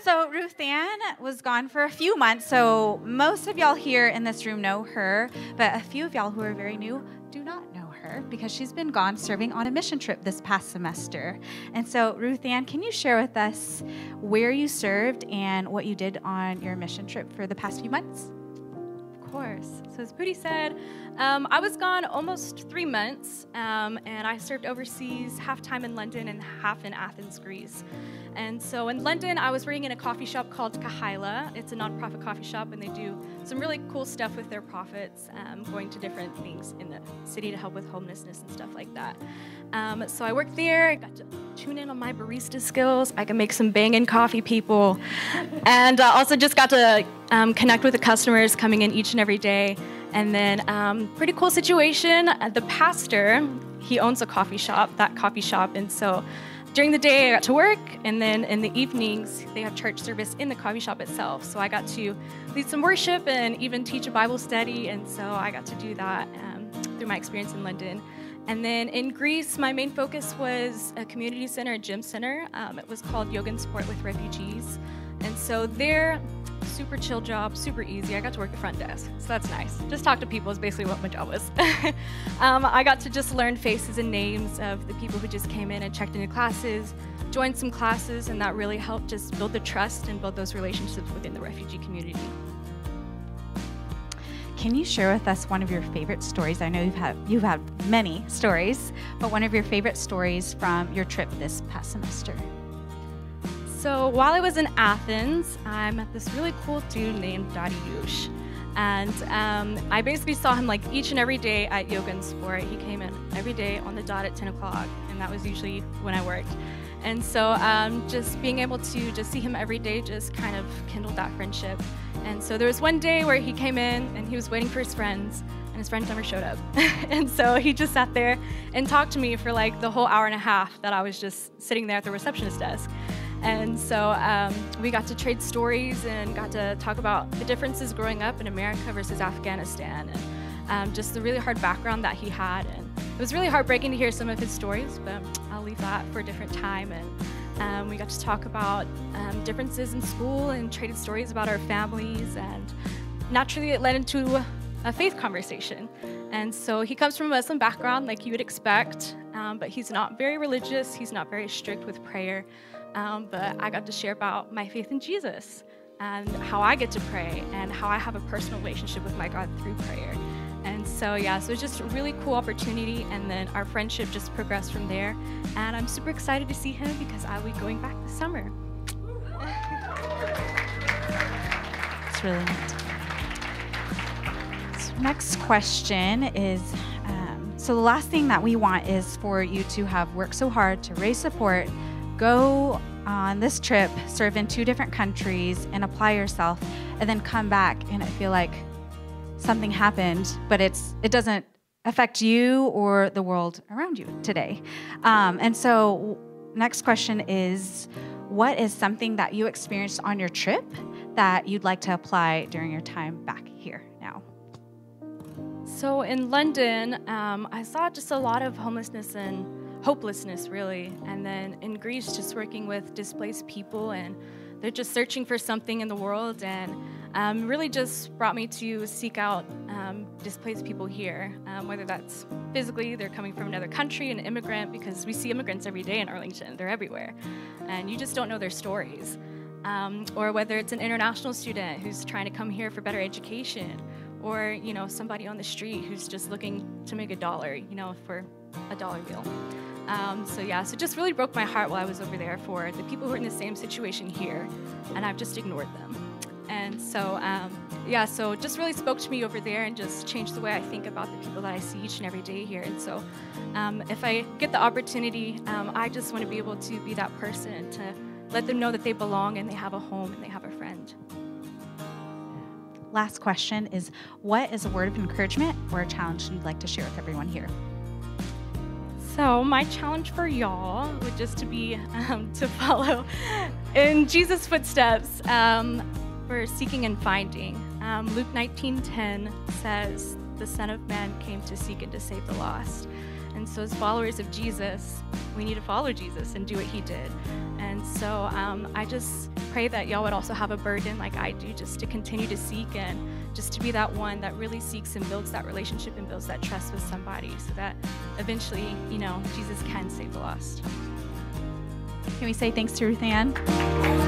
So Ruthann was gone for a few months, so most of y'all here in this room know her, but a few of y'all who are very new do not know her because she's been gone serving on a mission trip this past semester. And so Ruthann, can you share with us where you served and what you did on your mission trip for the past few months? Of course. So as Pooty said, I was gone almost 3 months, and I served overseas, half time in London and half in Athens, Greece. And so in London, I was working in a coffee shop called Kahaila. It's a nonprofit coffee shop, and they do some really cool stuff with their profits, going to different things in the city to help with homelessness and stuff like that. So I worked there. I got to tune in on my barista skills. I can make some banging coffee, people. And also just got to connect with the customers coming in each and every day. And then pretty cool situation. The pastor, he owns a coffee shop, and so during the day, I got to work, and then in the evenings, they have church service in the coffee shop itself. So I got to lead some worship and even teach a Bible study, and so I got to do that through my experience in London. And then in Greece, my main focus was a community center, a gym center. It was called Yoga and Sport with Refugees. And so there, super chill job, super easy. I got to work the front desk, so that's nice. Just talk to people is basically what my job was. I got to just learn faces and names of the people who just came in and checked into classes, joined some classes, and that really helped just build the trust and build those relationships within the refugee community. Can you share with us one of your favorite stories? I know you've had many stories, but one of your favorite stories from your trip this past semester. So while I was in Athens, I met this really cool dude named Dariush. And I basically saw him like each and every day at Yoga and Sport. He came in every day on the dot at 10 o'clock, and that was usually when I worked. And so just being able to just see him every day just kind of kindled that friendship. And so there was one day where he came in and he was waiting for his friends, and his friends never showed up. And so he just sat there and talked to me for like the whole hour and a half that I was just sitting there at the receptionist desk. And so we got to trade stories and got to talk about the differences growing up in America versus Afghanistan, and just the really hard background that he had. And it was really heartbreaking to hear some of his stories, but I'll leave that for a different time. And we got to talk about differences in school and traded stories about our families, and naturally it led into a faith conversation. And so he comes from a Muslim background like you would expect, but he's not very religious, he's not very strict with prayer. But I got to share about my faith in Jesus and how I get to pray and how I have a personal relationship with my God through prayer. And so, yeah, so it's just a really cool opportunity, and then our friendship just progressed from there. And I'm super excited to see him because I'll be going back this summer. It's really neat. So next question is, so the last thing that we want is for you to have worked so hard to raise support, go on this trip, serve in 2 different countries, and apply yourself, and then come back and I feel like something happened, but it doesn't affect you or the world around you today. And so next question is, what is something that you experienced on your trip that you'd like to apply during your time back here now? So in London, I saw just a lot of homelessness and hopelessness, really. And then in Greece, just working with displaced people, and they're just searching for something in the world, and really just brought me to seek out displaced people here, whether that's physically, they're coming from another country, an immigrant, because we see immigrants every day in Arlington, they're everywhere, and you just don't know their stories. Or whether it's an international student who's trying to come here for better education, or, you know, somebody on the street who's just looking to make $1, you know, for a dollar bill. So yeah, so it just really broke my heart while I was over there for the people who are in the same situation here, and I've just ignored them. And so, yeah, so it just really spoke to me over there and just changed the way I think about the people that I see each and every day here. And so if I get the opportunity, I just want to be able to be that person to let them know that they belong and they have a home and they have a friend. Last question is, what is a word of encouragement or a challenge you'd like to share with everyone here? So my challenge for y'all would just to be to follow in Jesus' footsteps for seeking and finding. Luke 19:10 says, "The Son of Man came to seek and to save the lost." And so as followers of Jesus, we need to follow Jesus and do what he did. And And so I just pray that y'all would also have a burden like I do, just to continue to seek and just to be that one that really seeks and builds that relationship and builds that trust with somebody, so that eventually, Jesus can save the lost. Can we say thanks to Ruthann?